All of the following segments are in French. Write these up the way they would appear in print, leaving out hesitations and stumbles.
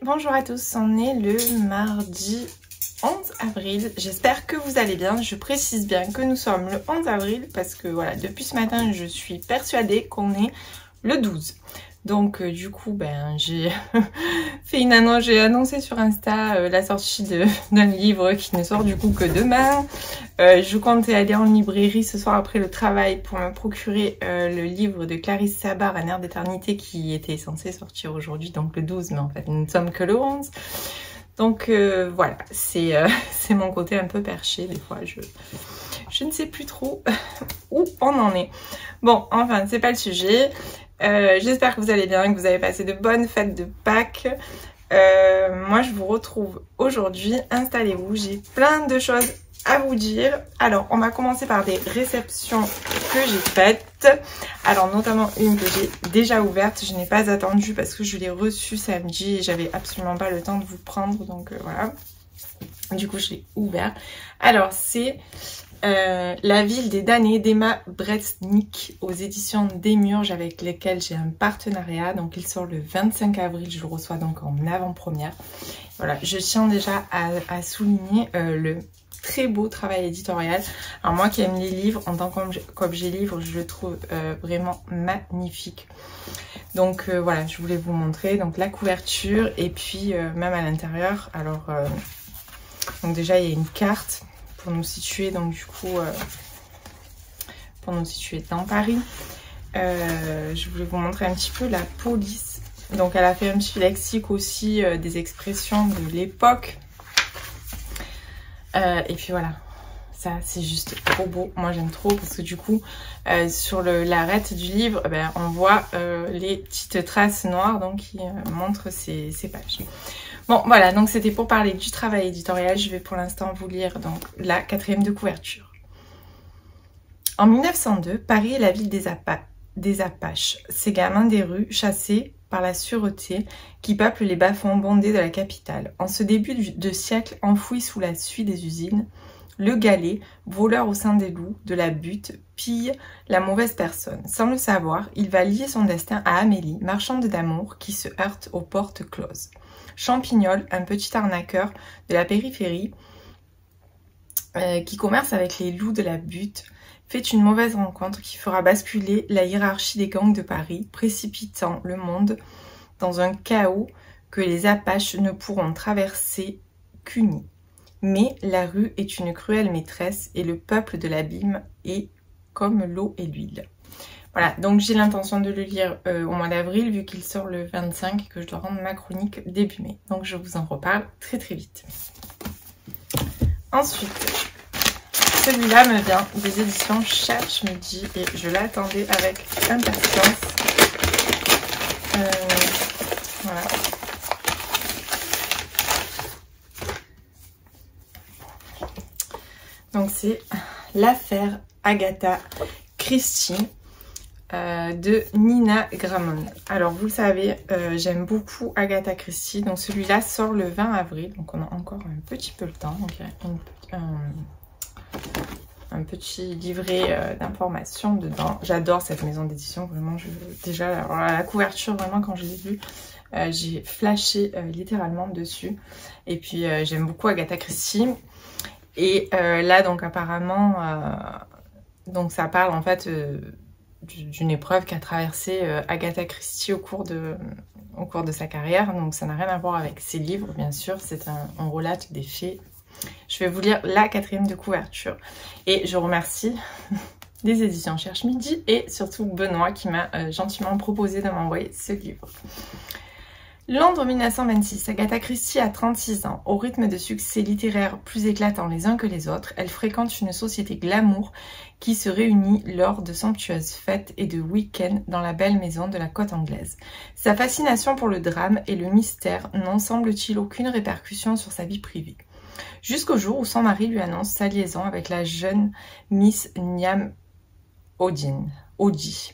bonjour à tous, on est le mardi 11 avril, j'espère que vous allez bien. Je précise bien que nous sommes le 11 avril parce que voilà, depuis ce matin je suis persuadée qu'on est le 12. Donc du coup j'ai fait une annonce, j'ai annoncé sur Insta la sortie d'un livre qui ne sort du coup que demain. Je comptais aller en librairie ce soir après le travail pour me procurer le livre de Clarisse Sabar, Un air d'éternité, qui était censé sortir aujourd'hui, donc le 12, mais en fait nous ne sommes que le 11. Donc voilà, c'est mon côté un peu perché, des fois je ne sais plus trop où on en est. Bon, enfin c'est pas le sujet. J'espère que vous allez bien, que vous avez passé de bonnes fêtes de Pâques. Moi je vous retrouve aujourd'hui, installez-vous, j'ai plein de choses à vous dire. Alors on va commencer par des réceptions que j'ai faites. Alors notamment une que j'ai déjà ouverte, je n'ai pas attendu parce que je l'ai reçue samedi et j'avais absolument pas le temps de vous prendre, donc voilà. Du coup je l'ai ouvert. Alors c'est La ville des damnés d'Emma Bretnik aux éditions Démiurge, avec lesquelles j'ai un partenariat. Donc il sort le 25 avril, je le reçois donc en avant-première. Voilà, je tiens déjà à souligner le très beau travail éditorial. Alors moi qui aime les livres, en tant qu'objet livre, je le trouve vraiment magnifique. Donc voilà, je voulais vous montrer donc la couverture et puis même à l'intérieur. Alors donc déjà il y a une carte pour nous situer, donc du coup pour nous situer dans Paris. Je voulais vous montrer un petit peu la police. Donc elle a fait un petit lexique aussi des expressions de l'époque. Et puis voilà, ça c'est juste trop beau. Moi j'aime trop parce que du coup sur l'arête du livre, on voit les petites traces noires donc qui montrent ces pages. Bon voilà, donc c'était pour parler du travail éditorial. Je vais pour l'instant vous lire donc la 4e de couverture. En 1902, Paris est la ville des Apaches, ces gamins des rues chassés par la sûreté qui peuplent les bas-fonds bondés de la capitale. En ce début de siècle, enfoui sous la suie des usines, le galet, voleur au sein des loups, de la butte, pille la mauvaise personne. Sans le savoir, il va lier son destin à Amélie, marchande d'amour, qui se heurte aux portes closes. Champignol, un petit arnaqueur de la périphérie, qui commerce avec les loups de la butte, fait une mauvaise rencontre qui fera basculer la hiérarchie des gangs de Paris, précipitant le monde dans un chaos que les Apaches ne pourront traverser qu'unis. Mais la rue est une cruelle maîtresse et le peuple de l'abîme est comme l'eau et l'huile. Voilà, donc j'ai l'intention de le lire au mois d'avril vu qu'il sort le 25 et que je dois rendre ma chronique début mai. Donc je vous en reparle très très vite. Ensuite, celui-là me vient des éditions Cherche Midi et je l'attendais avec impatience. Voilà. Donc c'est l'affaire Agatha Christie de Nina Gramont. Alors vous le savez, j'aime beaucoup Agatha Christie. Donc celui-là sort le 20 avril, donc on a encore un petit peu le temps. Donc il y a un petit livret d'informations dedans. J'adore cette maison d'édition, vraiment. Déjà la couverture, vraiment quand je l'ai vue, j'ai flashé littéralement dessus. Et puis j'aime beaucoup Agatha Christie. Et là donc apparemment, donc ça parle en fait d'une épreuve qu'a traversée Agatha Christie au cours de sa carrière. Donc ça n'a rien à voir avec ses livres, bien sûr. On relate des faits. Je vais vous lire la 4e de couverture. Et je remercie des éditions Cherche Midi et surtout Benoît qui m'a gentiment proposé de m'envoyer ce livre. Londres 1926, Agatha Christie a 36 ans. Au rythme de succès littéraires plus éclatants les uns que les autres, elle fréquente une société glamour qui se réunit lors de somptueuses fêtes et de week-ends dans la belle maison de la côte anglaise. Sa fascination pour le drame et le mystère n'ont semble-t-il aucune répercussion sur sa vie privée. Jusqu'au jour où son mari lui annonce sa liaison avec la jeune Miss Niam Odie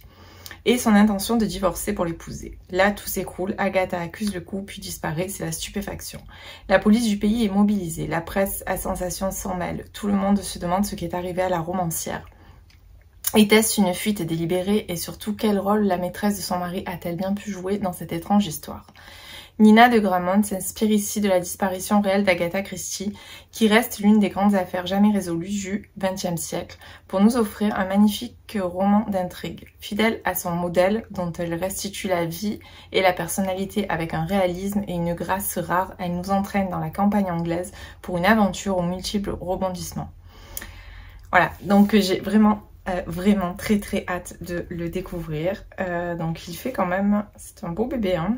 et son intention de divorcer pour l'épouser. Là, tout s'écroule, Agatha accuse le coup, puis disparaît, c'est la stupéfaction. La police du pays est mobilisée, la presse à sensation s'en mêle, tout le monde se demande ce qui est arrivé à la romancière. Était-ce une fuite délibérée et surtout quel rôle la maîtresse de son mari a-t-elle bien pu jouer dans cette étrange histoire? Nina de Gramont s'inspire ici de la disparition réelle d'Agatha Christie, qui reste l'une des grandes affaires jamais résolues du XXe siècle, pour nous offrir un magnifique roman d'intrigue. Fidèle à son modèle, dont elle restitue la vie et la personnalité avec un réalisme et une grâce rare, elle nous entraîne dans la campagne anglaise pour une aventure aux multiples rebondissements. Voilà, donc j'ai vraiment très hâte de le découvrir. Donc il fait quand même, c'est un beau bébé, hein.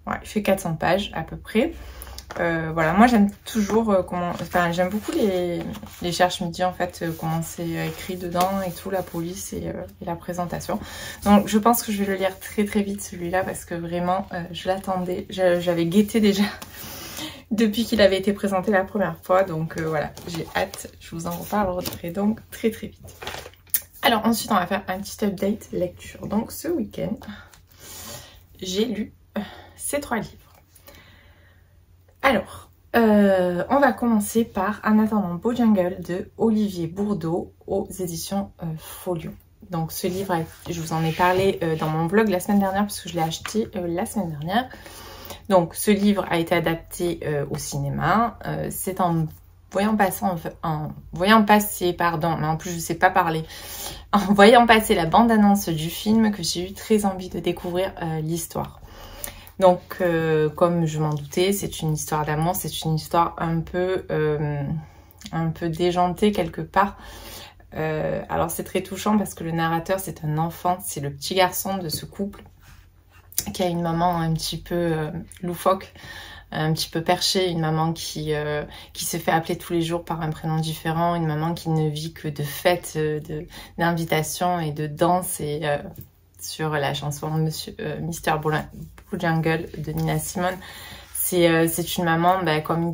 Ouais, il fait 400 pages à peu près. Voilà, moi j'aime toujours j'aime beaucoup les cherches midi en fait, comment c'est écrit dedans et tout, la police et la présentation. Donc je pense que je vais le lire très vite celui-là parce que vraiment je l'attendais, j'avais guetté déjà depuis qu'il avait été présenté la première fois. Donc voilà, j'ai hâte, je vous en reparlerai donc très vite. Alors ensuite on va faire un petit update lecture. Donc ce week-end, j'ai lu ces 3 livres. Alors, on va commencer par En attendant Bojangles de Olivier Bourdeau aux éditions Folio. Donc ce livre, je vous en ai parlé dans mon vlog la semaine dernière parce que je l'ai acheté la semaine dernière. Donc ce livre a été adapté au cinéma. C'est en voyant passer, pardon, mais en plus je sais pas parler, en voyant passer la bande-annonce du film que j'ai eu très envie de découvrir l'histoire. Donc, comme je m'en doutais, c'est une histoire d'amour, c'est une histoire un peu déjantée quelque part. Alors, c'est très touchant parce que le narrateur, c'est un enfant, c'est le petit garçon de ce couple qui a une maman un petit peu loufoque, un petit peu perchée, une maman qui se fait appeler tous les jours par un prénom différent, une maman qui ne vit que de fêtes, d'invitations et de danse et... sur la chanson Mr. Bojangles de Nina Simone. C'est une maman, comme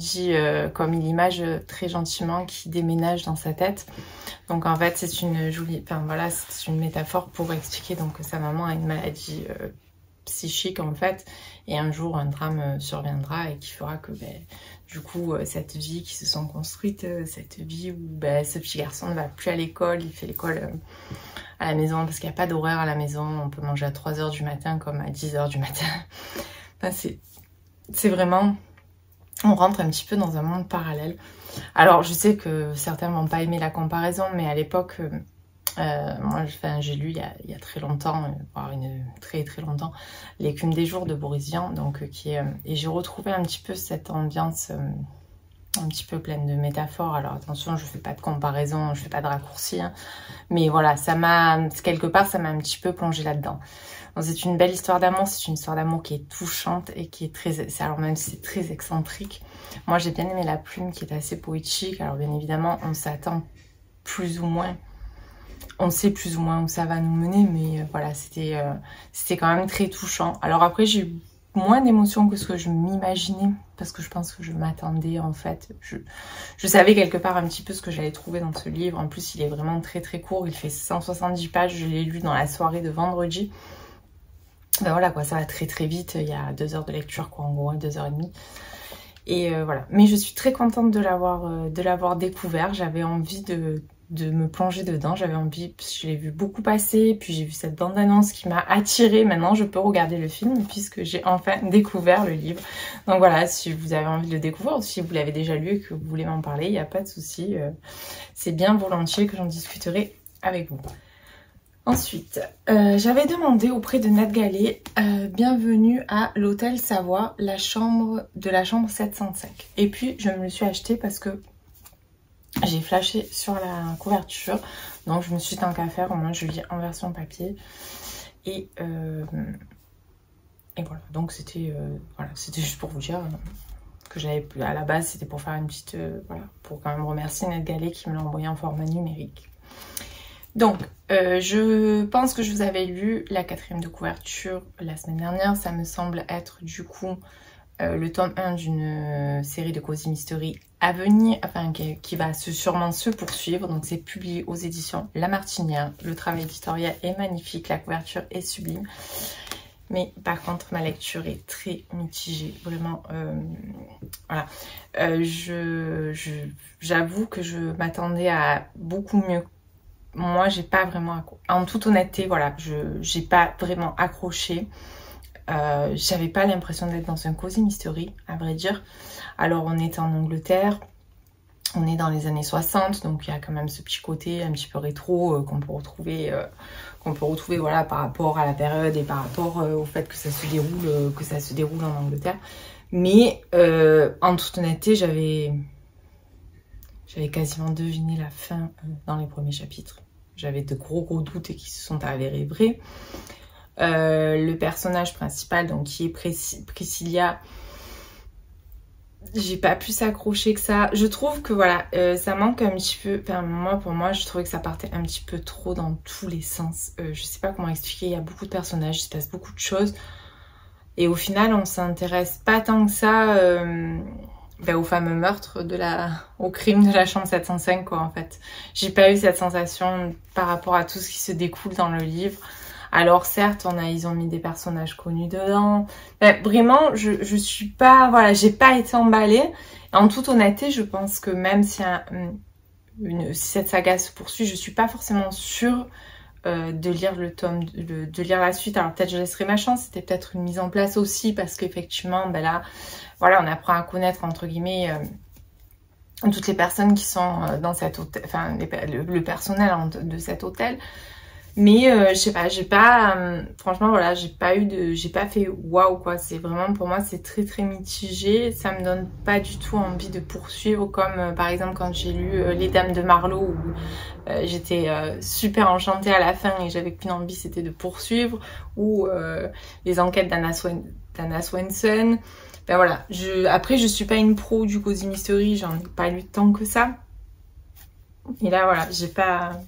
il image très gentiment, qui déménage dans sa tête. Donc en fait c'est une jolie, c'est une métaphore pour expliquer donc que sa maman a une maladie psychique en fait, et un jour un drame surviendra et qui fera que du coup cette vie qui se sont construites, cette vie où ce petit garçon ne va plus à l'école, il fait l'école à la maison parce qu'il n'y a pas d'horaire à la maison, on peut manger à 3 h du matin comme à 10 h du matin. C'est vraiment, on rentre un petit peu dans un monde parallèle. Alors je sais que certains vont pas aimer la comparaison, mais à l'époque moi j'ai lu il y a très longtemps, voire très longtemps, L'écume des jours de Boris Vian, donc et j'ai retrouvé un petit peu cette ambiance un petit peu pleine de métaphores. Alors attention, je fais pas de comparaison, je fais pas de raccourci, hein, mais voilà, quelque part ça m'a un petit peu plongé là-dedans. C'est une belle histoire d'amour, c'est une histoire d'amour qui est touchante et qui est alors même si c'est très excentrique. Moi j'ai bien aimé la plume qui est assez poétique. Alors bien évidemment on s'attend plus ou moins, on sait plus ou moins où ça va nous mener, mais voilà, c'était quand même très touchant. Alors après j'ai eu moins d'émotions que ce que je m'imaginais, parce que je pense que je m'attendais en fait. Je savais quelque part un petit peu ce que j'allais trouver dans ce livre. En plus il est vraiment très court, il fait 170 pages, je l'ai lu dans la soirée de vendredi. Voilà quoi, ça va très vite, il y a 2 heures de lecture quoi, en gros 2h30. Et voilà, mais je suis très contente de l'avoir découvert. J'avais envie de me plonger dedans, j'avais envie, je l'ai vu beaucoup passer, puis j'ai vu cette bande-annonce qui m'a attirée. Maintenant je peux regarder le film puisque j'ai enfin découvert le livre. Donc voilà, si vous avez envie de le découvrir ou si vous l'avez déjà lu et que vous voulez m'en parler, il n'y a pas de souci, c'est bien volontiers que j'en discuterai avec vous. Ensuite, j'avais demandé auprès de Nat Gallet, bienvenue à l'hôtel Savoie, la chambre 705. Et puis je me le suis acheté parce que j'ai flashé sur la couverture, donc je me suis dit tant qu'à faire, au moins je lis en version papier. Et voilà, donc c'était juste pour vous dire que j'avais à la base, c'était pour faire une petite, voilà, pour quand même remercier Nat Gallet qui me l'a envoyé en format numérique. Donc, je pense que je vous avais lu la 4e de couverture la semaine dernière. Ça me semble être du coup le tome 1 d'une série de Cozy Mystery à venir, enfin qui va sûrement se poursuivre. Donc c'est publié aux éditions La Martinière. Le travail éditorial est magnifique, la couverture est sublime. Mais par contre ma lecture est très mitigée, vraiment, voilà. J'avoue que je m'attendais à beaucoup mieux. Moi j'ai pas vraiment, en toute honnêteté, voilà, j'ai pas vraiment accroché. J'avais pas l'impression d'être dans un cosy mystery, à vrai dire. Alors on est en Angleterre, on est dans les années 60, donc il y a quand même ce petit côté un petit peu rétro qu'on peut retrouver voilà, par rapport à la période et par rapport au fait que ça se déroule en Angleterre. Mais en toute honnêteté, j'avais quasiment deviné la fin dans les premiers chapitres. J'avais de gros doutes et qui se sont avérés vrais. Le personnage principal, donc qui est Priscilla, j'ai pas pu s'accrocher que ça. Je trouve que voilà, ça manque un petit peu. Enfin, pour moi, je trouvais que ça partait un petit peu trop dans tous les sens. Je sais pas comment expliquer. Il y a beaucoup de personnages, il se passe beaucoup de choses. Et au final, on s'intéresse pas tant que ça au fameux meurtre au crime de la chambre 705, quoi, en fait. J'ai pas eu cette sensation par rapport à tout ce qui se découle dans le livre. Alors certes, ils ont mis des personnages connus dedans. Mais vraiment, je suis pas, voilà, j'ai pas été emballée. En toute honnêteté, je pense que même si cette saga se poursuit, je suis pas forcément sûre de lire de lire la suite. Alors peut-être je laisserai ma chance, c'était peut-être une mise en place aussi parce qu'effectivement, là, voilà, on apprend à connaître entre guillemets toutes les personnes qui sont dans cet hôtel, enfin le personnel de cet hôtel. Mais je sais pas, franchement voilà, j'ai pas fait waouh quoi. C'est vraiment, pour moi c'est très mitigé. Ça me donne pas du tout envie de poursuivre, comme par exemple quand j'ai lu Les Dames de Marlowe où j'étais super enchantée à la fin et j'avais qu'une envie, c'était de poursuivre, ou les enquêtes d'Anna Swenson. Ben voilà, après je suis pas une pro du cozy mystery, j'en ai pas lu tant que ça. Et là voilà, j'ai pas...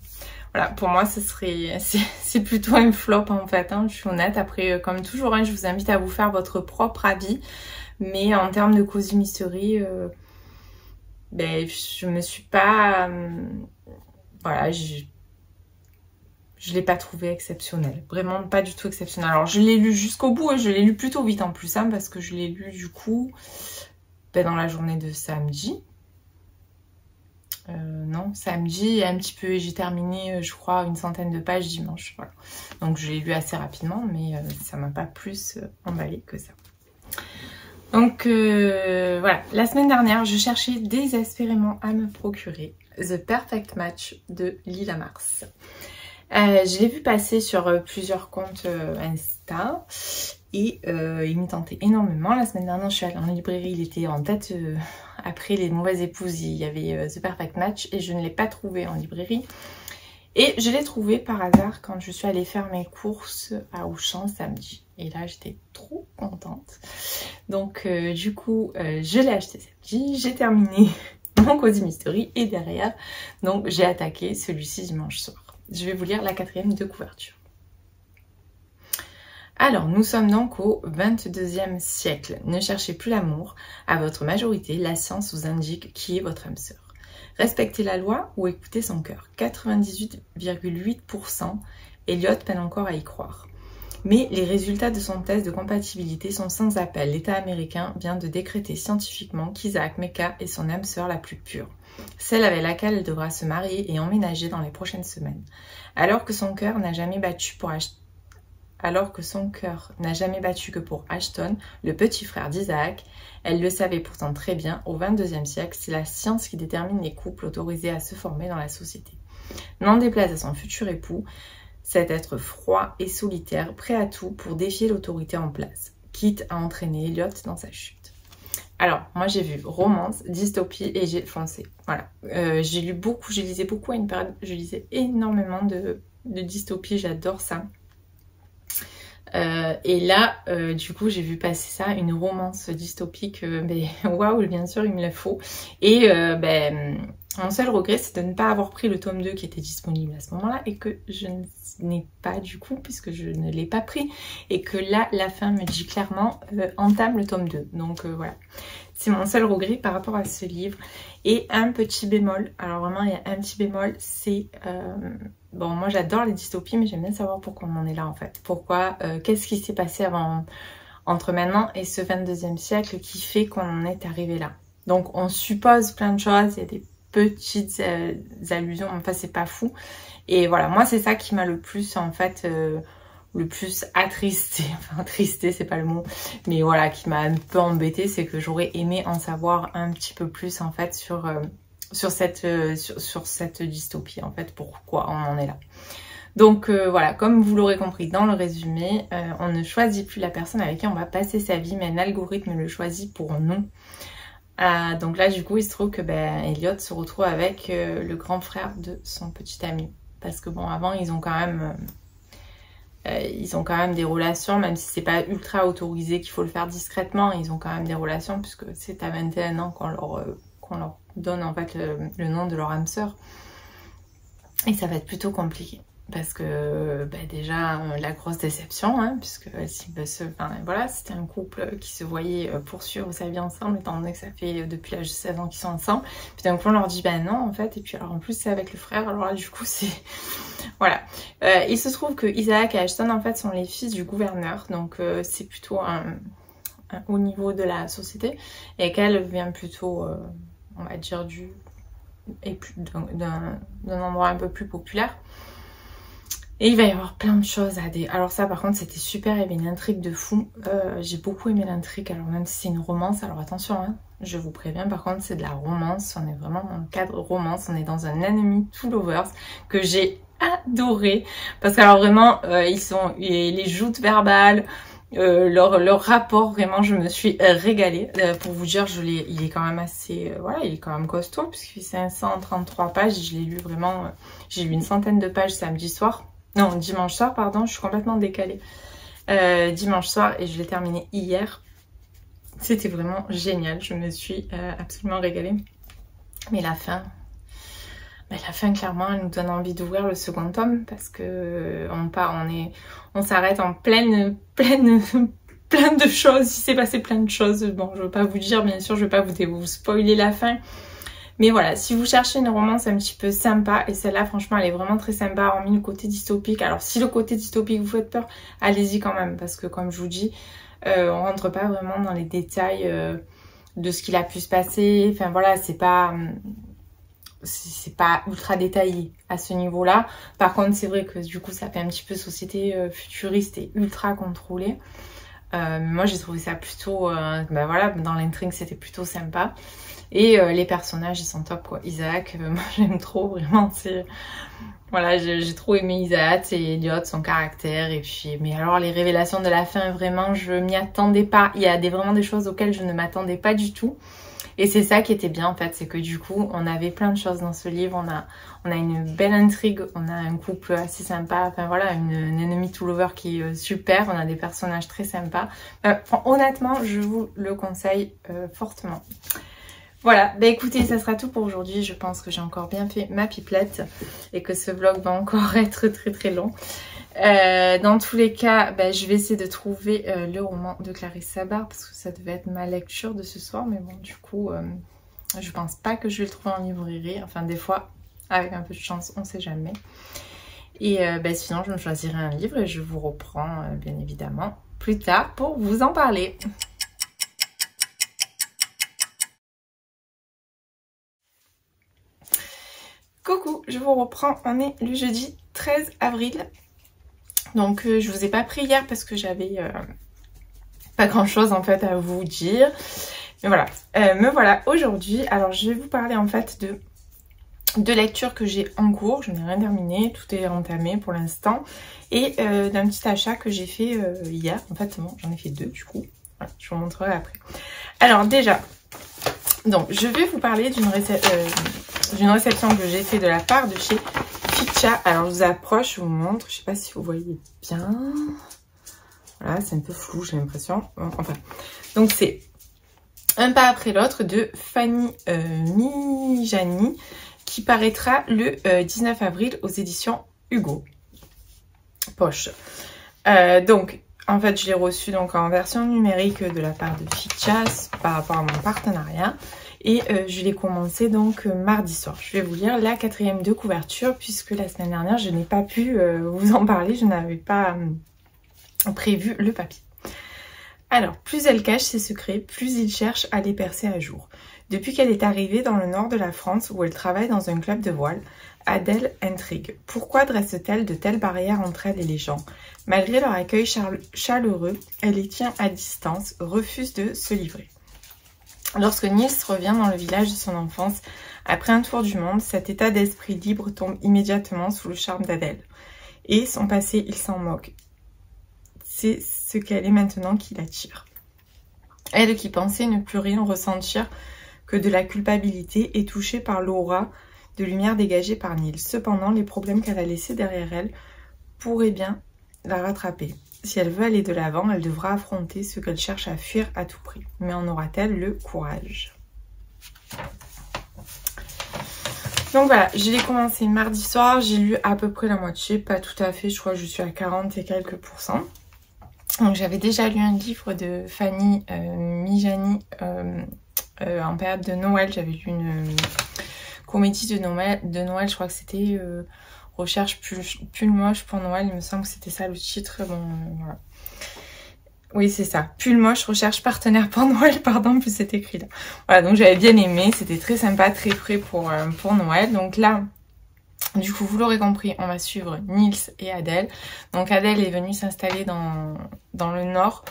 Voilà, pour moi, c'est plutôt un flop en fait, hein, je suis honnête. Après, comme toujours, hein, je vous invite à vous faire votre propre avis. Mais en termes de cozy mystery, je me suis pas... voilà, je l'ai pas trouvé exceptionnel. Vraiment pas du tout exceptionnel. Alors, je l'ai lu jusqu'au bout et je l'ai lu plutôt vite en plus, hein, parce que je l'ai lu du coup dans la journée de samedi. Non, samedi, un petit peu, j'ai terminé, je crois, une centaine de pages dimanche. Voilà. Donc je l'ai lu assez rapidement, mais ça m'a pas plus emballé que ça. Donc voilà, la semaine dernière, je cherchais désespérément à me procurer The Perfect Match de Lila Mars. Je l'ai vu passer sur plusieurs comptes Insta et il me tentait énormément. La semaine dernière, je suis allée en librairie, il était en tête. Après Les Mauvaises Épouses, il y avait The Perfect Match et je ne l'ai pas trouvé en librairie. Et je l'ai trouvé par hasard quand je suis allée faire mes courses à Auchan samedi. Et là, j'étais trop contente. Donc du coup, je l'ai acheté samedi, j'ai terminé mon Cozy Mystery et derrière, donc j'ai attaqué celui-ci dimanche soir. Je vais vous lire la 4e de couverture. Alors, nous sommes donc au 22e siècle. Ne cherchez plus l'amour. À votre majorité, la science vous indique qui est votre âme sœur. Respectez la loi ou écoutez son cœur. 98,8%. Elliot peine encore à y croire. Mais les résultats de son test de compatibilité sont sans appel. L'État américain vient de décréter scientifiquement qu'Isaac Mecca est son âme sœur la plus pure, celle avec laquelle elle devra se marier et emménager dans les prochaines semaines. Alors que son cœur n'a jamais battu que pour Ashton, le petit frère d'Isaac, elle le savait pourtant très bien, au 22e siècle, c'est la science qui détermine les couples autorisés à se former dans la société. N'en déplaise à son futur époux, cet être froid et solitaire, prêt à tout pour défier l'autorité en place, quitte à entraîner Elliot dans sa chute. Alors, moi j'ai vu romance, dystopie et j'ai foncé. Voilà. Je lisais beaucoup à une période, je lisais énormément de dystopie, j'adore ça. Et là, du coup, j'ai vu passer ça, une romance dystopique, waouh, bien sûr, il me la faut. Et mon seul regret, c'est de ne pas avoir pris le tome 2 qui était disponible à ce moment-là et que je n'ai pas du coup, puisque je ne l'ai pas pris. Et que là, la fin me dit clairement, entame le tome 2. Donc voilà, c'est mon seul regret par rapport à ce livre. Et un petit bémol, alors vraiment, il y a un petit bémol, c'est... bon, moi j'adore les dystopies, mais j'aime bien savoir pourquoi on en est là en fait. Pourquoi, qu'est-ce qui s'est passé entre maintenant et ce 22e siècle qui fait qu'on en est arrivé là. Donc on suppose plein de choses, il y a des petites allusions, enfin c'est pas fou. Et voilà, moi c'est ça qui m'a le plus en fait le plus attristé, enfin attristé c'est pas le mot, mais voilà, qui m'a un peu embêtée, c'est que j'aurais aimé en savoir un petit peu plus en fait sur cette dystopie, en fait, pourquoi on en est là. Donc voilà, comme vous l'aurez compris dans le résumé, on ne choisit plus la personne avec qui on va passer sa vie, mais un algorithme le choisit pour nous. Donc là du coup il se trouve que Elliot se retrouve avec le grand frère de son petit ami. Parce que bon, avant ils ont quand même des relations, même si c'est pas ultra autorisé, qu'il faut le faire discrètement, ils ont quand même des relations, puisque c'est à 21 ans qu'on leur donne en fait le nom de leur âme sœur. Et ça va être plutôt compliqué. Parce que déjà la grosse déception, hein, puisque voilà, c'était un couple qui se voyait poursuivre sa vie ensemble, étant donné que ça fait depuis l'âge de 16 ans qu'ils sont ensemble. Puis d'un coup on leur dit non en fait, et puis alors en plus c'est avec le frère, alors là du coup c'est... Voilà. Il se trouve que Isaac et Ashton en fait sont les fils du gouverneur, donc c'est plutôt un haut niveau de la société, et qu'elle vient plutôt, on va dire, d'un endroit un peu plus populaire. Et il va y avoir plein de choses à dire. Alors ça par contre c'était super, il y avait une intrigue de fou. J'ai beaucoup aimé l'intrigue, alors même si c'est une romance, alors attention hein, je vous préviens, par contre c'est de la romance, on est vraiment dans le cadre romance, on est dans un Enemy to Lovers que j'ai adoré. Parce que alors vraiment, les joutes verbales, leur rapport, vraiment je me suis régalée. Pour vous dire, il est quand même assez, voilà, il est quand même costaud, puisqu'il fait 533 pages, je l'ai lu vraiment, j'ai lu une centaine de pages samedi soir. Non, dimanche soir, pardon, je suis complètement décalée. Dimanche soir, et je l'ai terminé hier. C'était vraiment génial, je me suis absolument régalée. Mais la fin clairement, elle nous donne envie d'ouvrir le second tome, parce que on s'arrête en plein de choses. Il s'est passé plein de choses. Bon, je veux pas vous dire, bien sûr, je vais pas vous spoiler la fin. Mais voilà, si vous cherchez une romance un petit peu sympa, et celle-là franchement elle est vraiment très sympa, hormis le côté dystopique. Alors si le côté dystopique vous fait peur, allez-y quand même, parce que comme je vous dis, on rentre pas vraiment dans les détails de ce qu'il a pu se passer. Enfin voilà, c'est pas ultra détaillé à ce niveau-là. Par contre c'est vrai que du coup ça fait un petit peu société futuriste et ultra contrôlée. Moi j'ai trouvé ça plutôt, voilà, dans l'intrigue c'était plutôt sympa. Et les personnages ils sont top quoi. Isaac, moi j'aime trop, vraiment, c'est... Voilà, j'ai trop aimé Isaac et Elliot, son caractère, et puis... Mais alors les révélations de la fin, vraiment je m'y attendais pas. Il y a vraiment des choses auxquelles je ne m'attendais pas du tout. Et c'est ça qui était bien en fait, c'est que du coup on avait plein de choses dans ce livre, on a une belle intrigue, on a un couple assez sympa, enfin voilà, une enemy to lover qui est super, on a des personnages très sympas. Honnêtement, je vous le conseille fortement. Voilà, bah écoutez, ça sera tout pour aujourd'hui. Je pense que j'ai encore bien fait ma pipelette et que ce vlog va encore être très long. Dans tous les cas, je vais essayer de trouver le roman de Clarisse Sabar, parce que ça devait être ma lecture de ce soir, mais bon, du coup, je pense pas que je vais le trouver en librairie. Enfin, des fois, avec un peu de chance, on sait jamais. Et sinon, je me choisirai un livre et je vous reprends, bien évidemment, plus tard pour vous en parler. Coucou, je vous reprends, on est le jeudi 13 avril. Donc je vous ai pas pris hier parce que j'avais pas grand chose en fait à vous dire. Mais voilà, me voilà aujourd'hui. Alors je vais vous parler en fait de lectures que j'ai en cours. Je n'ai rien terminé, tout est entamé pour l'instant. Et d'un petit achat que j'ai fait hier. En fait bon, j'en ai fait deux du coup. Voilà, je vous montrerai après. Alors déjà, donc je vais vous parler d'une réception que j'ai fait de la part de chez Fictia. Alors je vous approche, je vous montre, je sais pas si vous voyez bien. Voilà, c'est un peu flou, j'ai l'impression. Enfin, donc c'est Un pas après l'autre de Fanny Mijani qui paraîtra le 19 avril aux éditions Hugo Poche. Donc en fait je l'ai reçu donc en version numérique de la part de Fictia par rapport à mon partenariat. Et je l'ai commencé donc mardi soir. Je vais vous lire la 4e de couverture, puisque la semaine dernière je n'ai pas pu vous en parler, je n'avais pas prévu le papier. Alors, plus elle cache ses secrets, plus il cherche à les percer à jour. Depuis qu'elle est arrivée dans le nord de la France, où elle travaille dans un club de voile, Adèle intrigue. Pourquoi dresse-t-elle de telles barrières entre elle et les gens? Malgré leur accueil chaleureux, elle les tient à distance, refuse de se livrer. Lorsque Niels revient dans le village de son enfance, après un tour du monde, cet état d'esprit libre tombe immédiatement sous le charme d'Adèle. Et son passé, il s'en moque. C'est ce qu'elle est maintenant qui l'attire. Elle qui pensait ne plus rien ressentir que de la culpabilité est touchée par l'aura de lumière dégagée par Niels. Cependant, les problèmes qu'elle a laissés derrière elle pourraient bien la rattraper. Si elle veut aller de l'avant, elle devra affronter ce qu'elle cherche à fuir à tout prix. Mais en aura-t-elle le courage? Donc voilà, je l'ai commencé mardi soir, j'ai lu à peu près la moitié, pas tout à fait, je crois que je suis à 40 et quelques %. Donc j'avais déjà lu un livre de Fanny Mijani en période de Noël, j'avais lu une comédie de Noël, je crois que c'était Recherche pull moche pour Noël, il me semble que c'était ça le titre. Bon, voilà. Oui, c'est ça. Pull moche, recherche partenaire pour Noël, pardon, plus c'est écrit là. Voilà, donc j'avais bien aimé, c'était très sympa, très frais pour Noël. Donc là, du coup, vous l'aurez compris, on va suivre Niels et Adèle. Donc Adèle est venue s'installer dans le nord.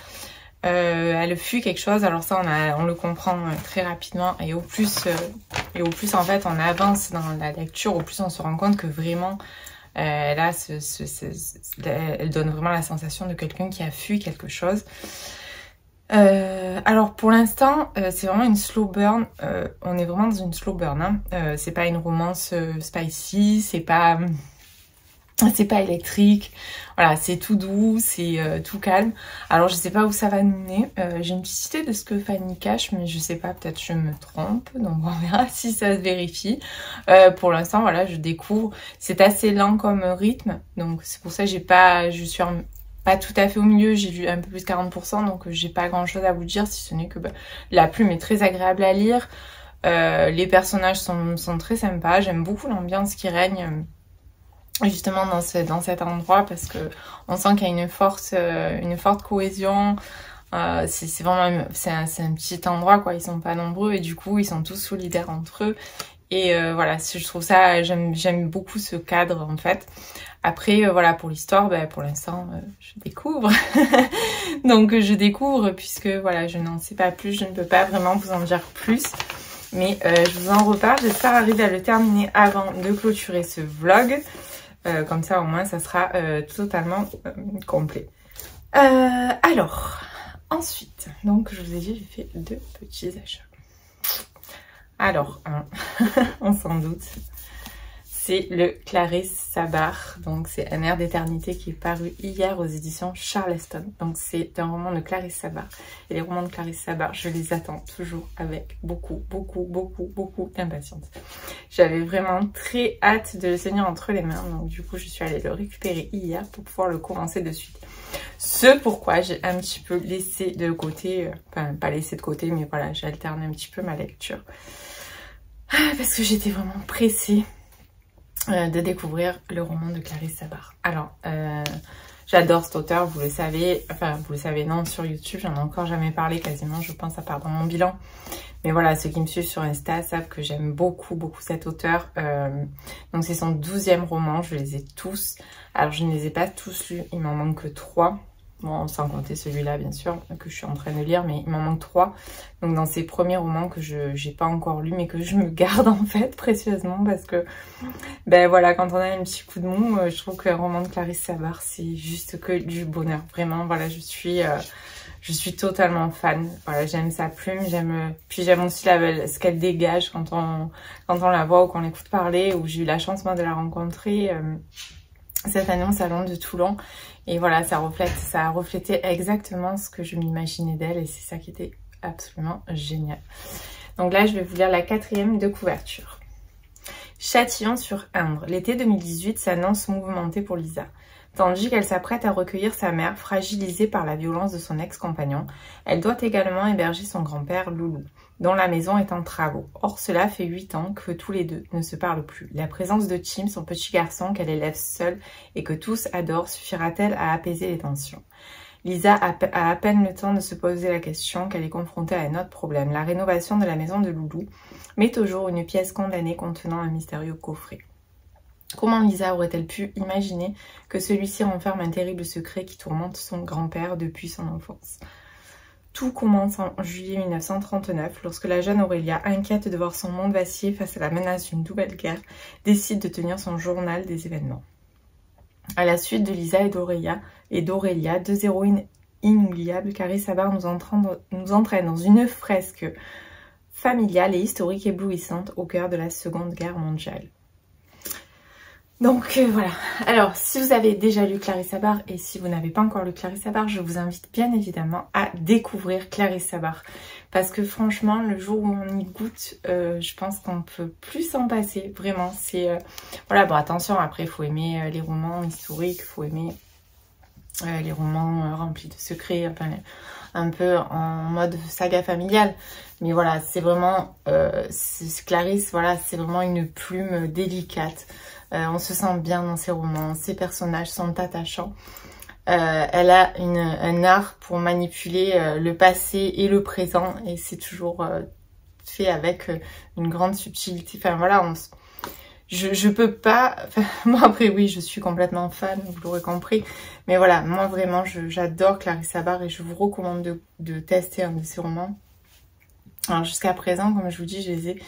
Elle fuit quelque chose, alors ça on le comprend très rapidement et au plus en fait on avance dans la lecture, au plus on se rend compte que vraiment là elle donne vraiment la sensation de quelqu'un qui a fui quelque chose. Alors pour l'instant c'est vraiment une slow burn, on est vraiment dans une slow burn, hein. C'est pas une romance spicy, c'est pas électrique, voilà, c'est tout doux, c'est tout calme. Alors je sais pas où ça va nous mener, j'ai une petite idée de ce que Fanny cache, mais je sais pas, peut-être je me trompe, donc on verra si ça se vérifie. Pour l'instant, voilà, je découvre, c'est assez lent comme rythme, donc c'est pour ça que je suis pas tout à fait au milieu, j'ai lu un peu plus de 40%, donc j'ai pas grand chose à vous dire, si ce n'est que la plume est très agréable à lire, les personnages sont très sympas, j'aime beaucoup l'ambiance qui règne justement dans cet endroit, parce que on sent qu'il y a une forte cohésion. C'est vraiment c'est un petit endroit, quoi, ils sont pas nombreux et du coup ils sont tous solidaires entre eux et voilà, je trouve ça, j'aime beaucoup ce cadre en fait. Après voilà, pour l'histoire, pour l'instant je découvre donc je découvre, puisque voilà, je n'en sais pas plus, je ne peux pas vraiment vous en dire plus, mais je vous en reparle. J'espère arriver à le terminer avant de clôturer ce vlog. Comme ça au moins ça sera totalement complet. Alors ensuite, donc je vous ai dit, j'ai fait 2 petits achats. Alors on s'en doute, c'est le Clarisse Sabart, donc c'est Un air d'éternité qui est paru hier aux éditions Charleston. Donc c'est un roman de Clarisse Sabart, et les romans de Clarisse Sabart, je les attends toujours avec beaucoup d'impatience. J'avais vraiment très hâte de le tenir entre les mains, donc du coup je suis allée le récupérer hier pour pouvoir le commencer de suite. Ce pourquoi j'ai un petit peu laissé de côté, enfin pas laissé de côté, mais voilà, j'ai alterné un petit peu ma lecture. Parce que j'étais vraiment pressée de découvrir le roman de Clarisse Sabart. Alors, j'adore cet auteur, vous le savez, enfin vous le savez, non, sur YouTube, j'en ai encore jamais parlé quasiment, je pense, à part dans mon bilan. Mais voilà, ceux qui me suivent sur Insta savent que j'aime beaucoup cet auteur. Donc c'est son 12e roman, je les ai tous. Alors je ne les ai pas tous lus, il m'en manque que 3. Bon, sans compter celui-là bien sûr, que je suis en train de lire, mais il m'en manque 3. Donc dans ces premiers romans que je n'ai pas encore lus, mais que je me garde en fait précieusement, parce que voilà, quand on a un petit coup de mou, je trouve qu'un roman de Clarisse Sabart, c'est juste que du bonheur. Vraiment, voilà, je suis totalement fan. Voilà, j'aime sa plume, puis j'aime aussi ce qu'elle dégage quand on la voit ou qu'on l'écoute parler, ou j'ai eu la chance moi de la rencontrer cette année au salon de Toulon. Et voilà, ça a reflété exactement ce que je m'imaginais d'elle, et c'est ça qui était absolument génial. Donc là, je vais vous lire la 4e de couverture. Châtillon-sur-Indre. L'été 2018 s'annonce mouvementé pour Lisa. Tandis qu'elle s'apprête à recueillir sa mère, fragilisée par la violence de son ex-compagnon, elle doit également héberger son grand-père, Loulou, dont la maison est en travaux. Or, cela fait 8 ans que tous les deux ne se parlent plus. La présence de Tim, son petit garçon qu'elle élève seule et que tous adorent, suffira-t-elle à apaiser les tensions? Lisa a à peine le temps de se poser la question qu'elle est confrontée à un autre problème, la rénovation de la maison de Loulou, mais toujours une pièce condamnée contenant un mystérieux coffret. Comment Lisa aurait-elle pu imaginer que celui-ci renferme un terrible secret qui tourmente son grand-père depuis son enfance? Tout commence en juillet 1939, lorsque la jeune Aurélia, inquiète de voir son monde vaciller face à la menace d'une nouvelle guerre, décide de tenir son journal des événements. À la suite de Lisa et d'Aurélia, deux héroïnes inoubliables, Clarisse Sabart nous entraîne dans une fresque familiale et historique éblouissante au cœur de la Seconde Guerre mondiale. Donc voilà, alors si vous avez déjà lu Clarisse Sabart et si vous n'avez pas encore lu Clarisse Sabart, je vous invite bien évidemment à découvrir Clarisse Sabart. Parce que franchement, le jour où on y goûte, je pense qu'on peut plus s'en passer, vraiment. C'est voilà, bon attention, après il faut aimer les romans historiques, il faut aimer les romans remplis de secrets, enfin, un peu en mode saga familiale. Mais voilà, c'est vraiment, Clarisse, voilà, c'est vraiment une plume délicate. On se sent bien dans ses romans, ses personnages sont attachants. Elle a un art pour manipuler le passé et le présent et c'est toujours fait avec une grande subtilité. Enfin voilà, je peux pas... Enfin, moi après oui, je suis complètement fan, vous l'aurez compris. Mais voilà, moi vraiment, j'adore Clarisse Sabart et je vous recommande de tester un de ses romans. Alors jusqu'à présent, comme je vous dis, je les ai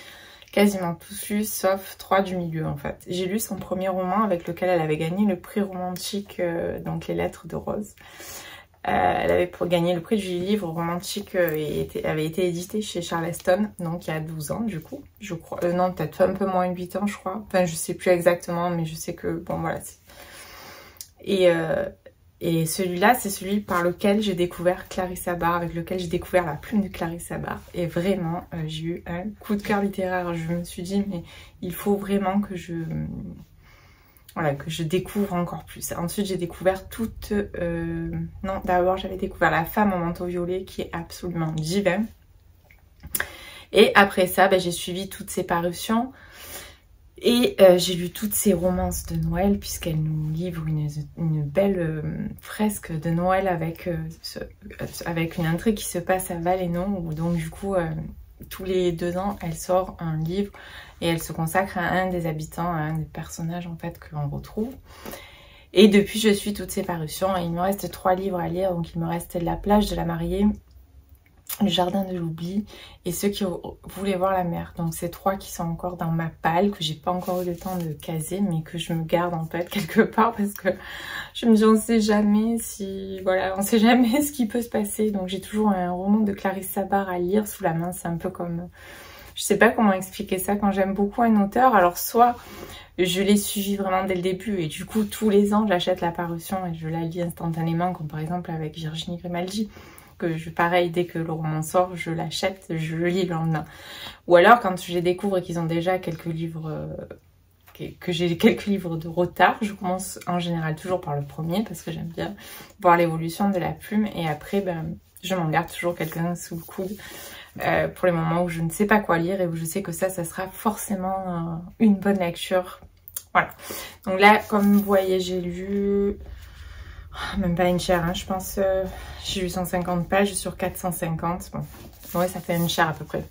quasiment tous lus, sauf 3 du milieu en fait. J'ai lu son premier roman avec lequel elle avait gagné le prix romantique, donc Les Lettres de Rose. Elle avait gagné le prix du livre romantique et avait été édité chez Charleston, donc il y a 12 ans du coup, je crois. Non, peut-être un peu moins de 8 ans je crois. Enfin, je sais plus exactement, mais je sais que, bon voilà. Et celui-là, c'est celui par lequel j'ai découvert Clarisse Sabart, avec lequel j'ai découvert la plume de Clarisse Sabart. Et vraiment, j'ai eu un coup de cœur littéraire. Je me suis dit, mais il faut vraiment que que je découvre encore plus. Ensuite, j'ai découvert toute... non, d'abord, j'avais découvert La femme au manteau violet, qui est absolument divin. Et après ça, j'ai suivi toutes ses parutions. Et j'ai lu toutes ces romances de Noël puisqu'elle nous livre une belle fresque de Noël avec une intrigue qui se passe à Valennon où donc du coup tous les 2 ans elle sort un livre et elle se consacre à un des habitants, à un des personnages en fait que l'on retrouve. Et depuis je suis toutes ces parutions et il me reste 3 livres à lire, donc il me reste La plage de la mariée, Le jardin de l'oubli et Ceux qui voulaient voir la mer. Donc c'est 3 qui sont encore dans ma palle, que j'ai pas encore eu le temps de caser, mais que je me garde en fait quelque part parce que je me dis on sait jamais si... Voilà, on sait jamais ce qui peut se passer. Donc j'ai toujours un roman de Clarisse Sabart à lire sous la main. C'est un peu comme... Je sais pas comment expliquer ça quand j'aime beaucoup un auteur. Alors soit je l'ai suivi vraiment dès le début et du coup tous les ans j'achète la parution et je la lis instantanément, comme par exemple avec Virginie Grimaldi. Que pareil, dès que le roman sort, je l'achète, je le lis le lendemain. Ou alors quand je les découvre et qu'ils ont déjà quelques livres, que j'ai quelques livres de retard, je commence en général toujours par le premier parce que j'aime bien voir l'évolution de la plume et après je m'en garde toujours quelques-uns sous le coude pour les moments où je ne sais pas quoi lire et où je sais que ça sera forcément une bonne lecture. Voilà. Donc là, comme vous voyez, j'ai lu... Même pas une chaire, hein, je pense, j'ai lu 150 pages sur 450, bon, ouais, ça fait une chaire à peu près.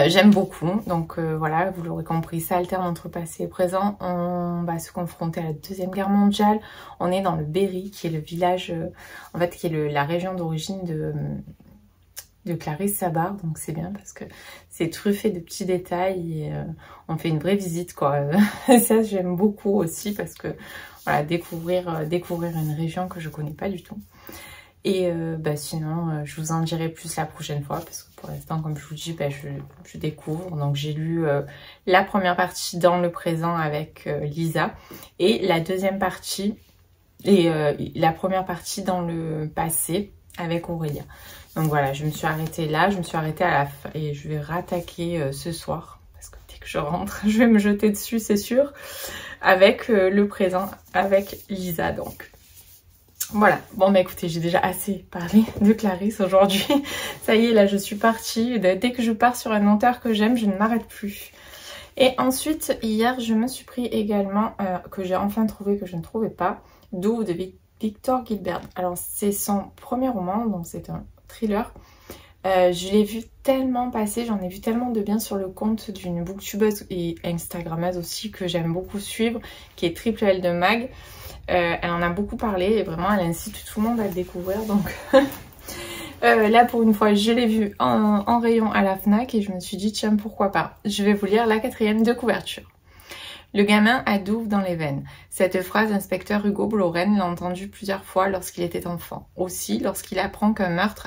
J'aime beaucoup, donc voilà, vous l'aurez compris, ça alterne entre passé et présent. On va se confronter à la Deuxième Guerre mondiale, on est dans le Berry, qui est le village, en fait, qui est la région d'origine de Clarisse Sabart, donc c'est bien parce que c'est truffé de petits détails et on fait une vraie visite quoi. Ça j'aime beaucoup aussi parce que voilà, découvrir une région que je connais pas du tout. Et sinon je vous en dirai plus la prochaine fois parce que pour l'instant comme je vous dis je découvre. Donc j'ai lu la première partie dans le présent avec Lisa et la deuxième partie et la première partie dans le passé avec Aurélia. Donc voilà, je me suis arrêtée là, je me suis arrêtée à la fin et je vais rattaquer ce soir parce que dès que je rentre, je vais me jeter dessus, c'est sûr, avec le présent, avec Lisa donc. Voilà, bon écoutez, j'ai déjà assez parlé de Clarisse aujourd'hui. Ça y est, là je suis partie. Dès que je pars sur un auteur que j'aime, je ne m'arrête plus. Et ensuite, hier, je me suis pris également, que j'ai enfin trouvé, que je ne trouvais pas, Douve de Victor Gilbert. Alors c'est son premier roman, donc c'est un thriller. Je l'ai vu tellement passer, j'en ai vu tellement de bien sur le compte d'une booktubeuse et instagrammeuse aussi que j'aime beaucoup suivre, qui est Triple L de Mag. Elle en a beaucoup parlé et vraiment elle incite tout le monde à le découvrir, donc là pour une fois je l'ai vu en rayon à la FNAC et je me suis dit tiens pourquoi pas, je vais vous lire la 4e de couverture. Le gamin a Douve dans les veines. Cette phrase, l'inspecteur Hugo Bloren l'a entendue plusieurs fois lorsqu'il était enfant. Aussi, lorsqu'il apprend qu'un meurtre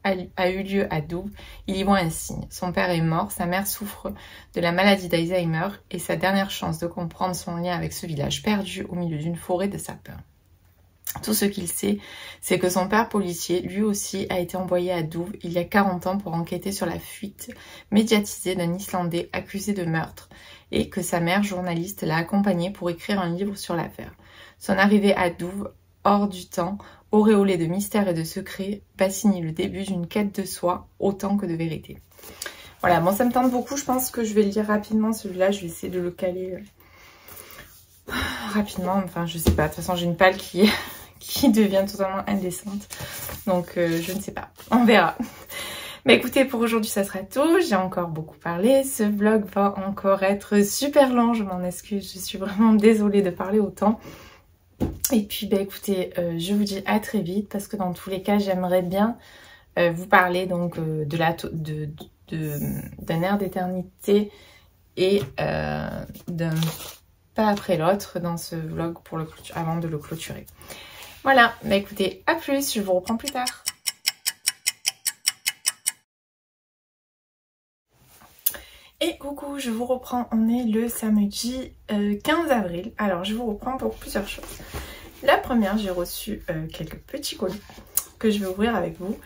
a eu lieu à Douve, il y voit un signe. Son père est mort, sa mère souffre de la maladie d'Alzheimer et sa dernière chance de comprendre son lien avec ce village perdu au milieu d'une forêt de sapins. Tout ce qu'il sait, c'est que son père policier, lui aussi, a été envoyé à Douve il y a 40 ans pour enquêter sur la fuite médiatisée d'un Islandais accusé de meurtre et que sa mère, journaliste, l'a accompagné pour écrire un livre sur l'affaire. Son arrivée à Douve, hors du temps, auréolée de mystère et de secret, va signer le début d'une quête de soi autant que de vérité. Voilà, bon ça me tente beaucoup, je pense que je vais le lire rapidement celui-là, je vais essayer de le caler rapidement, enfin je sais pas, de toute façon j'ai une palle qui devient totalement indécente, donc je ne sais pas, on verra. Mais écoutez, pour aujourd'hui ça sera tout, j'ai encore beaucoup parlé, ce vlog va encore être super long, je m'en excuse, je suis vraiment désolée de parler autant. Et puis bah écoutez, je vous dis à très vite parce que dans tous les cas j'aimerais bien vous parler donc d'un air d'éternité et d'un pas après l'autre dans ce vlog pour avant de le clôturer. Voilà, bah écoutez, à plus, je vous reprends plus tard. Et coucou, je vous reprends, on est le samedi 15 avril. Alors je vous reprends pour plusieurs choses. La première, j'ai reçu quelques petits colis que je vais ouvrir avec vous.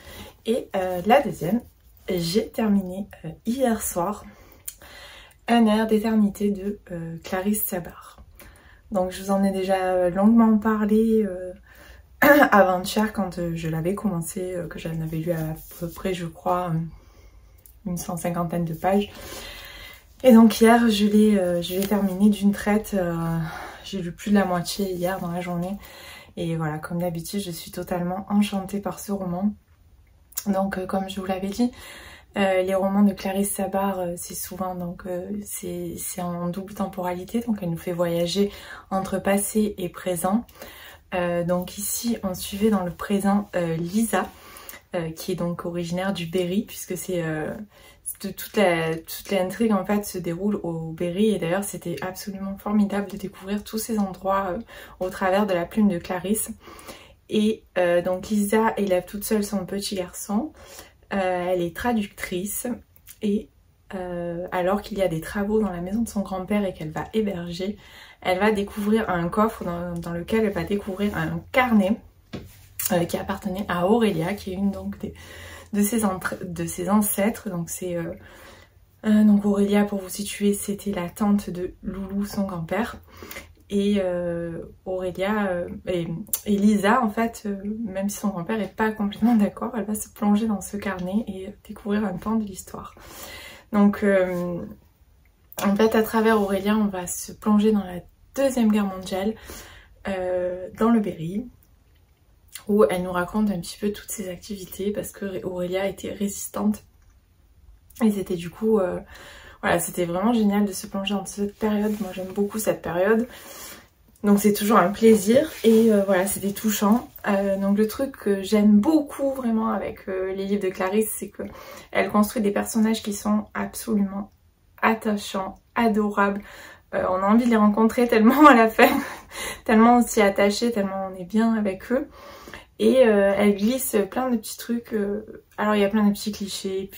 Et la deuxième, j'ai terminé hier soir un air d'éternité de Clarisse Sabar. Donc je vous en ai déjà longuement parlé avant-hier quand je l'avais commencé, que j'en avais lu à peu près je crois une 150aine de pages. Et donc hier je l'ai terminé d'une traite, j'ai lu plus de la moitié hier dans la journée. Et voilà, comme d'habitude je suis totalement enchantée par ce roman. Donc comme je vous l'avais dit, les romans de Clarisse Sabar c'est souvent donc c'est en double temporalité, donc elle nous fait voyager entre passé et présent. Donc ici on suivait dans le présent Lisa qui est donc originaire du Berry, puisque c'est toute l'intrigue en fait se déroule au Berry, et d'ailleurs c'était absolument formidable de découvrir tous ces endroits au travers de la plume de Clarisse. Et donc Lisa élève toute seule son petit garçon, elle est traductrice et alors qu'il y a des travaux dans la maison de son grand-père et qu'elle va héberger, elle va découvrir un coffre dans lequel elle va découvrir un carnet qui appartenait à Aurélia, qui est une donc de ses ancêtres. Donc c'est donc Aurélia, pour vous situer, c'était la tante de Loulou, son grand-père. Et Aurélia et Lisa, en fait, même si son grand-père n'est pas complètement d'accord, elle va se plonger dans ce carnet et découvrir un pan de l'histoire. Donc en fait, à travers Aurélia, on va se plonger dans la Deuxième Guerre mondiale, dans le Berry, où elle nous raconte un petit peu toutes ses activités, parce que Aurélia était résistante. Et c'était du coup, voilà, c'était vraiment génial de se plonger dans cette période. Moi j'aime beaucoup cette période, donc c'est toujours un plaisir. Et voilà, c'était touchant. Donc le truc que j'aime beaucoup vraiment avec les livres de Clarisse, c'est que elle construit des personnages qui sont absolument attachants, adorables. On a envie de les rencontrer tellement à la fin, tellement on s'y est attaché, tellement on est bien avec eux. Et elle glisse plein de petits trucs, alors il y a plein de petits clichés,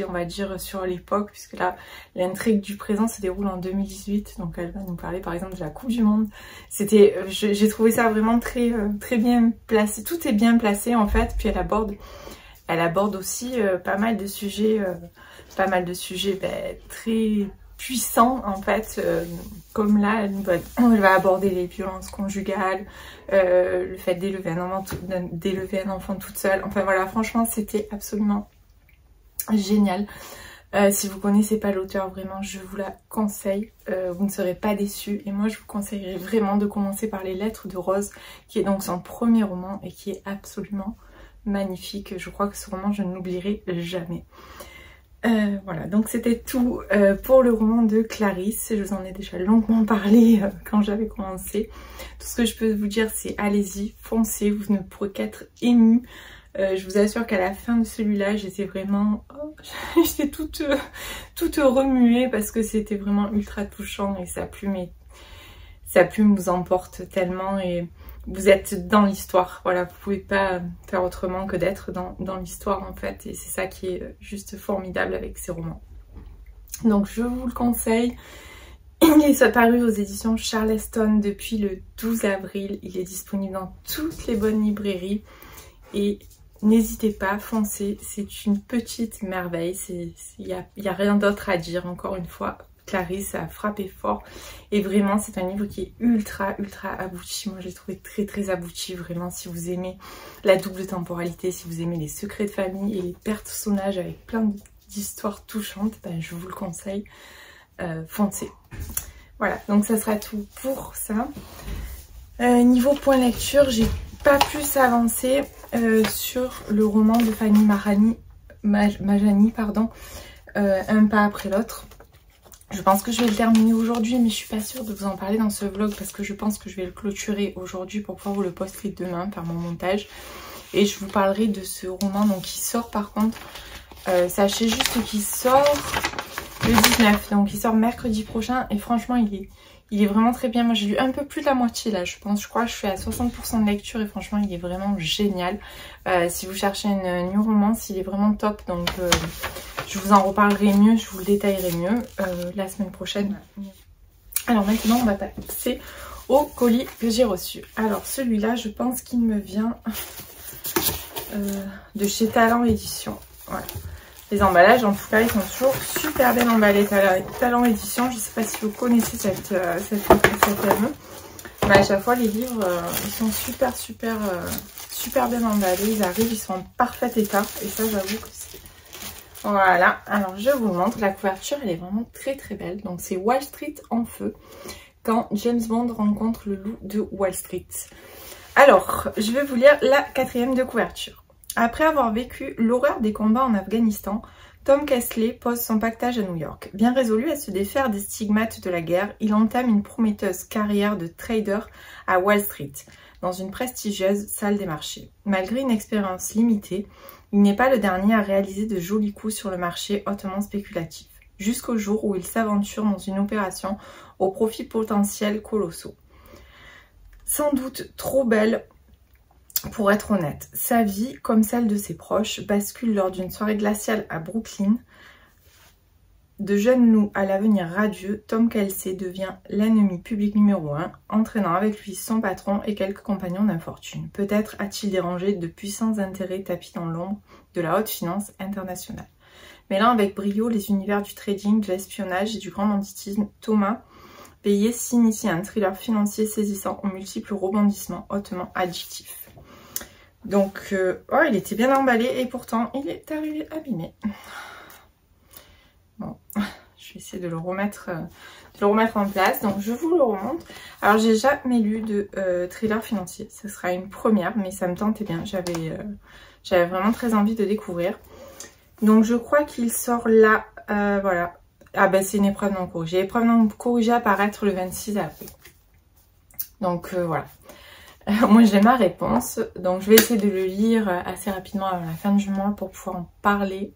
on va dire sur l'époque, puisque là l'intrigue du présent se déroule en 2018, donc elle va nous parler par exemple de la Coupe du Monde. C'était, j'ai trouvé ça vraiment très bien placé, tout est bien placé en fait, puis elle aborde aussi pas mal de sujets très puissant en fait, comme là elle va aborder les violences conjugales, le fait d'élever un enfant toute seule. Enfin voilà, franchement c'était absolument génial. Si vous connaissez pas l'auteur, vraiment je vous la conseille, vous ne serez pas déçus. Et moi je vous conseillerais vraiment de commencer par Les Lettres de Rose, qui est donc son premier roman et qui est absolument magnifique. Je crois que ce roman, je ne l'oublierai jamais. Voilà, donc c'était tout pour le roman de Clarisse. Je vous en ai déjà longuement parlé quand j'avais commencé. Tout ce que je peux vous dire, c'est allez-y, foncez, vous ne pourrez qu'être ému. Je vous assure qu'à la fin de celui-là, j'étais vraiment... j'étais toute remuée parce que c'était vraiment ultra touchant et sa plume vous emporte tellement et vous êtes dans l'histoire. Voilà, vous pouvez pas faire autrement que d'être dans l'histoire en fait, et c'est ça qui est juste formidable avec ces romans. Donc je vous le conseille. Il est apparu aux éditions Charleston depuis le 12 avril. Il est disponible dans toutes les bonnes librairies et n'hésitez pas, foncez. C'est une petite merveille. Il y a rien d'autre à dire. Encore une fois, Clarisse a frappé fort et vraiment c'est un livre qui est ultra abouti. Moi j'ai trouvé très abouti vraiment. Si vous aimez la double temporalité, si vous aimez les secrets de famille et les personnages avec plein d'histoires touchantes, ben, je vous le conseille, foncez. Voilà, donc ça sera tout pour ça. Niveau point lecture, j'ai pas plus avancé sur le roman de Fanny Majani, pardon, Un pas après l'autre. Je pense que je vais le terminer aujourd'hui, mais je suis pas sûre de vous en parler dans ce vlog parce que je pense que je vais le clôturer aujourd'hui pour pouvoir vous le poster demain, faire mon montage. Et je vous parlerai de ce roman donc qui sort par contre. Sachez juste qu'il sort le 19, donc il sort mercredi prochain et franchement il est vraiment très bien. Moi j'ai lu un peu plus de la moitié là, je crois que je suis à 60% de lecture et franchement il est vraiment génial. Si vous cherchez une new romance, il est vraiment top, donc je vous en reparlerai mieux, je vous le détaillerai mieux la semaine prochaine. Alors maintenant on va passer au colis que j'ai reçu. Alors celui-là je pense qu'il me vient de chez Talent Édition. Voilà. Les emballages en tout cas ils sont toujours super bien emballés. Talent Édition, je ne sais pas si vous connaissez cette ME, mais à chaque fois les livres ils sont super bien emballés. Ils arrivent, ils sont en parfait état et ça j'avoue que c'est... Voilà, alors je vous montre, la couverture elle est vraiment très belle. Donc c'est Wall Street en feu, quand James Bond rencontre le loup de Wall Street. Alors, je vais vous lire la 4e de couverture. Après avoir vécu l'horreur des combats en Afghanistan, Tom Kessler pose son pactage à New York. Bien résolu à se défaire des stigmates de la guerre, il entame une prometteuse carrière de trader à Wall Street, dans une prestigieuse salle des marchés. Malgré une expérience limitée, il n'est pas le dernier à réaliser de jolis coups sur le marché hautement spéculatif, jusqu'au jour où il s'aventure dans une opération aux profits potentiels colossaux. Sans doute trop belle pour être honnête, sa vie, comme celle de ses proches, bascule lors d'une soirée glaciale à Brooklyn. De jeune loup à l'avenir radieux, Tom Kessler devient l'ennemi public numéro 1, entraînant avec lui son patron et quelques compagnons d'infortune. Peut-être a-t-il dérangé de puissants intérêts tapis dans l'ombre de la haute finance internationale. Mêlant avec brio les univers du trading, de l'espionnage et du grand banditisme, Thomas Payet s'initie à un thriller financier saisissant aux multiples rebondissements hautement addictifs. Donc, oh, il était bien emballé et pourtant, il est arrivé abîmé. Bon, je vais essayer de le remettre en place. Donc, je vous le remonte. Alors, j'ai jamais lu de thriller financier. Ce sera une première, mais ça me tentait bien. J'avais vraiment très envie de découvrir. Donc, je crois qu'il sort là. Voilà. Ah ben, c'est une épreuve non corrigée. Épreuve non corrigée à paraître le 26 avril. Donc, voilà. Moi j'ai ma réponse, donc je vais essayer de le lire assez rapidement à la fin du mois pour pouvoir en parler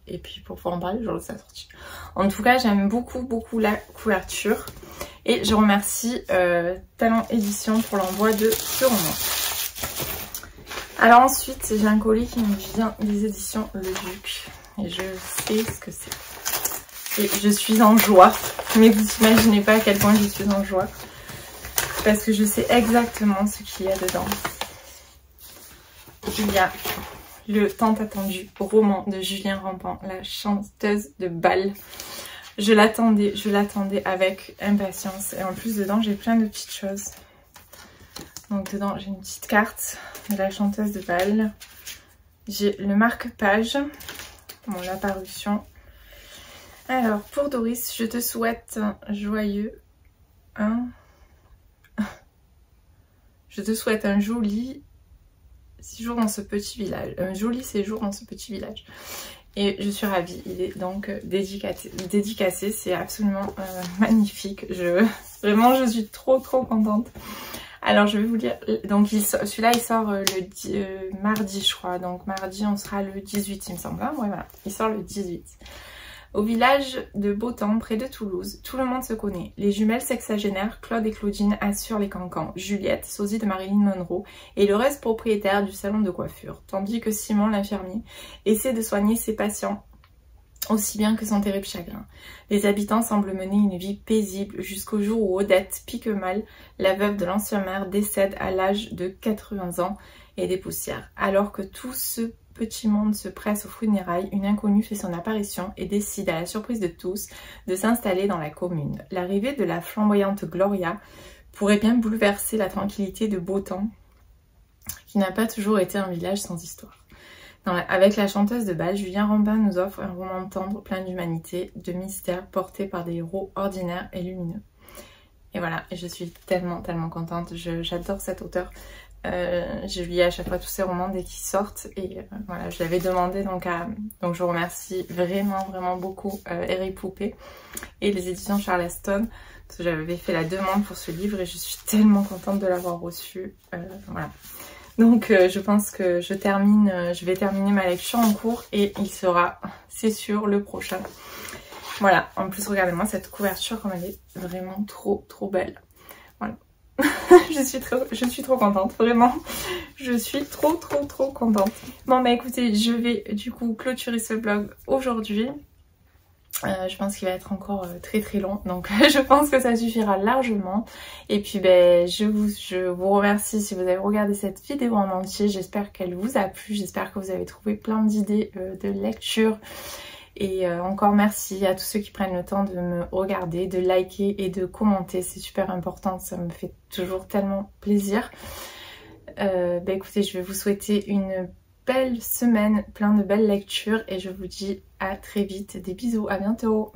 et puis pour pouvoir en parler le jour de sa sortie. En tout cas j'aime beaucoup la couverture et je remercie Talent Édition pour l'envoi de ce roman. Alors ensuite j'ai un colis qui me vient des éditions Le Duc et je sais ce que c'est. Et je suis en joie, mais vous n'imaginez pas à quel point je suis en joie. Parce que je sais exactement ce qu'il y a dedans. Il y a le tant attendu roman de Julien Rampant, La chanteuse de bal. Je l'attendais avec impatience. Et en plus dedans j'ai plein de petites choses. Donc dedans j'ai une petite carte de La chanteuse de bal. J'ai le marque-page, bon, la parution. Alors pour Doris, je te souhaite un joyeux... Je te souhaite un joli jours dans ce petit village, un joli séjour dans ce petit village. Et je suis ravie, il est donc dédicacé, c'est absolument magnifique. Vraiment, je suis trop contente. Alors je vais vous lire, donc celui-là il sort le mardi je crois, donc mardi on sera le 18 il me semble, hein, ouais voilà, il sort le 18. Au village de Beautemps, près de Toulouse, tout le monde se connaît. Les jumelles sexagénaires, Claude et Claudine, assurent les cancans. Juliette, sosie de Marilyn Monroe, est l'heureuse propriétaire du salon de coiffure, tandis que Simon, l'infirmier, essaie de soigner ses patients aussi bien que son terrible chagrin. Les habitants semblent mener une vie paisible jusqu'au jour où Odette Piquemal, la veuve de l'ancien maire, décède à l'âge de 80 ans et des poussières. Alors que tout ce petit monde se presse aux funérailles, une inconnue fait son apparition et décide, à la surprise de tous, de s'installer dans la commune. L'arrivée de la flamboyante Gloria pourrait bien bouleverser la tranquillité de Beautemps, qui n'a pas toujours été un village sans histoire. Avec la chanteuse de bal, Julien Rambin nous offre un roman tendre, plein d'humanité, de mystère, porté par des héros ordinaires et lumineux. Et voilà, je suis tellement contente, j'adore cet auteur. Je lis à chaque fois tous ses romans dès qu'ils sortent et voilà, je l'avais demandé donc je remercie vraiment beaucoup Eric Poupé et les éditions Charleston parce que j'avais fait la demande pour ce livre et je suis tellement contente de l'avoir reçu. Voilà. Donc je pense que je vais terminer ma lecture en cours et il sera, c'est sûr, le prochain. Voilà, en plus regardez-moi cette couverture comme elle est vraiment trop belle. Voilà. je suis trop contente, vraiment. Je suis trop contente. Bon bah écoutez, je vais du coup clôturer ce vlog aujourd'hui. Je pense qu'il va être encore très long, donc je pense que ça suffira largement. Et puis ben, je vous remercie si vous avez regardé cette vidéo en entier. J'espère qu'elle vous a plu, j'espère que vous avez trouvé plein d'idées de lecture. Et encore merci à tous ceux qui prennent le temps de me regarder, de liker et de commenter, c'est super important, ça me fait toujours tellement plaisir. Ben écoutez, je vais vous souhaiter une belle semaine, plein de belles lectures et je vous dis à très vite. Des bisous, à bientôt.